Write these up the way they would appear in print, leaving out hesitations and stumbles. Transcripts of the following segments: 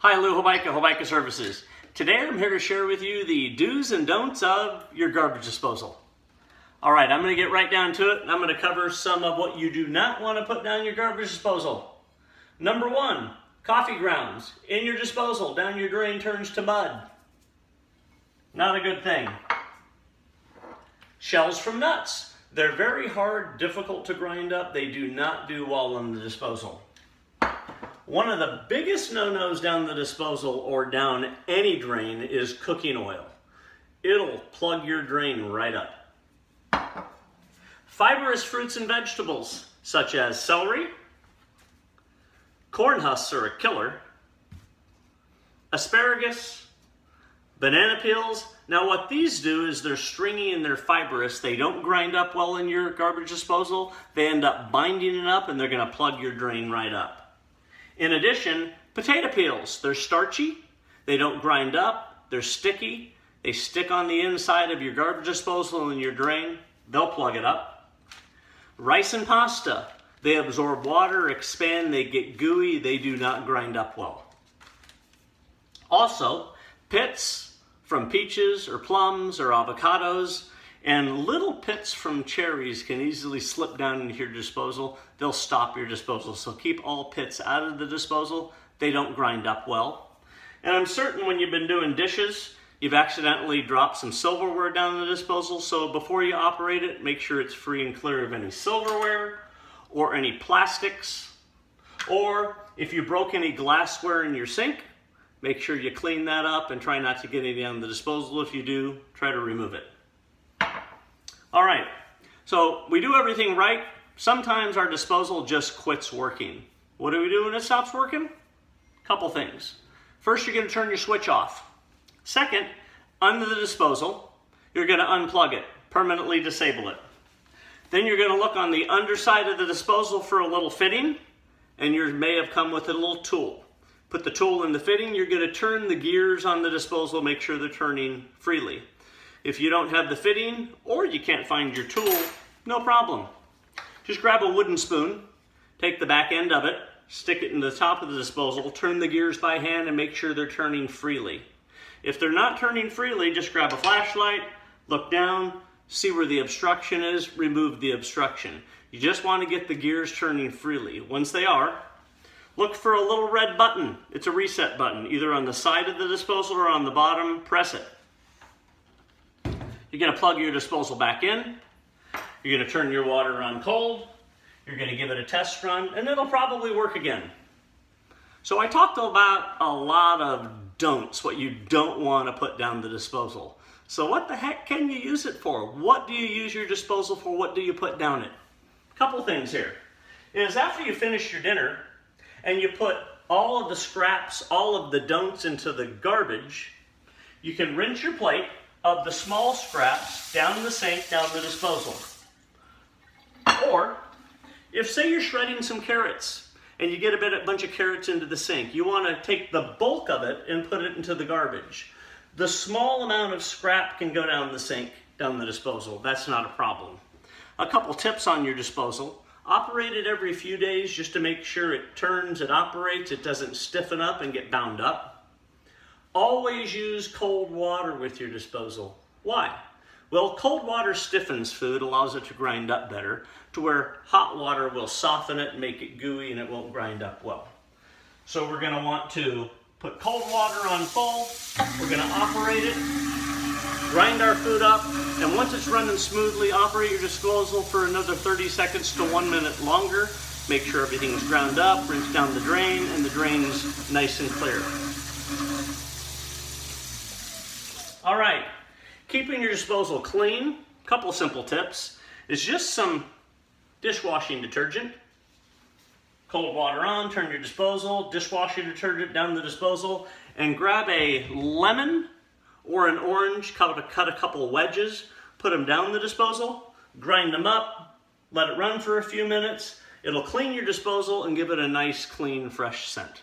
Hi, Lou Hobaica, Hobaica Services. Today I'm here to share with you the do's and don'ts of your garbage disposal. All right, I'm going to get right down to it, and I'm going to cover some of what you do not want to put down your garbage disposal. Number one, coffee grounds in your disposal, down your drain turns to mud. Not a good thing. Shells from nuts. They're very hard, difficult to grind up. They do not do well in the disposal. One of the biggest no-nos down the disposal or down any drain is cooking oil. It'll plug your drain right up. Fibrous fruits and vegetables, such as celery, corn husks are a killer, asparagus, banana peels. Now what these do is they're stringy and they're fibrous. They don't grind up well in your garbage disposal. They end up binding it up and they're going to plug your drain right up. In addition, potato peels, they're starchy, they don't grind up, they're sticky, they stick on the inside of your garbage disposal and your drain, they'll plug it up. Rice and pasta, they absorb water, expand, they get gooey, they do not grind up well. Also, pits from peaches or plums or avocados, and little pits from cherries can easily slip down into your disposal. They'll stop your disposal. So keep all pits out of the disposal. They don't grind up well. And I'm certain when you've been doing dishes, you've accidentally dropped some silverware down the disposal. So before you operate it, make sure it's free and clear of any silverware or any plastics. Or if you broke any glassware in your sink, make sure you clean that up and try not to get any on the disposal. If you do, try to remove it. All right, so we do everything right. Sometimes our disposal just quits working. What do we do when it stops working? Couple things. First, you're going to turn your switch off. Second, under the disposal, you're going to unplug it, permanently disable it. Then you're going to look on the underside of the disposal for a little fitting, and you may have come with a little tool. Put the tool in the fitting, you're going to turn the gears on the disposal, make sure they're turning freely. If you don't have the fitting or you can't find your tool, no problem. Just grab a wooden spoon, take the back end of it, stick it in the top of the disposal, turn the gears by hand and make sure they're turning freely. If they're not turning freely, just grab a flashlight, look down, see where the obstruction is, remove the obstruction. You just want to get the gears turning freely. Once they are, look for a little red button. It's a reset button, either on the side of the disposal or on the bottom. Press it. You're going to plug your disposal back in. You're going to turn your water on cold. You're going to give it a test run, and it'll probably work again. So I talked about a lot of don'ts, what you don't want to put down the disposal. So what the heck can you use it for? What do you use your disposal for? What do you put down it? A couple things here. Is after you finish your dinner and you put all of the scraps, all of the don'ts into the garbage, you can rinse your plate of the small scraps down the sink, down the disposal. Or, if say you're shredding some carrots and you get a bunch of carrots into the sink, you want to take the bulk of it and put it into the garbage. The small amount of scrap can go down the sink, down the disposal. That's not a problem. A couple tips on your disposal. Operate it every few days just to make sure it turns, it operates, it doesn't stiffen up and get bound up. Always use cold water with your disposal. Why? Well, cold water stiffens food, allows it to grind up better, to where hot water will soften it, make it gooey, and it won't grind up well. So we're going to want to put cold water on full, we're going to operate it, grind our food up, and once it's running smoothly, operate your disposal for another 30 seconds to 1 minute longer. Make sure everything's ground up, rinse down the drain, and the drain's nice and clear. All right, keeping your disposal clean, couple simple tips, is just some dishwashing detergent. Cold water on, turn your disposal, dishwashing detergent down the disposal, and grab a lemon or an orange, cut a couple wedges, put them down the disposal, grind them up, let it run for a few minutes. It'll clean your disposal and give it a nice, clean, fresh scent.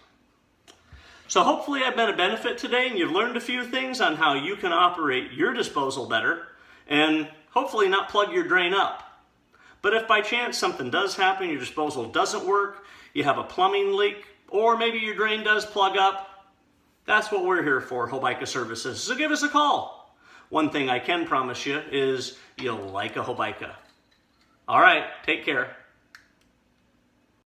So hopefully I've been a benefit today and you've learned a few things on how you can operate your disposal better and hopefully not plug your drain up. But if by chance something does happen, your disposal doesn't work, you have a plumbing leak, or maybe your drain does plug up, That's what we're here for, Hobaica Services. So give us a call. One thing I can promise you is you'll like a Hobaica. All right, take care.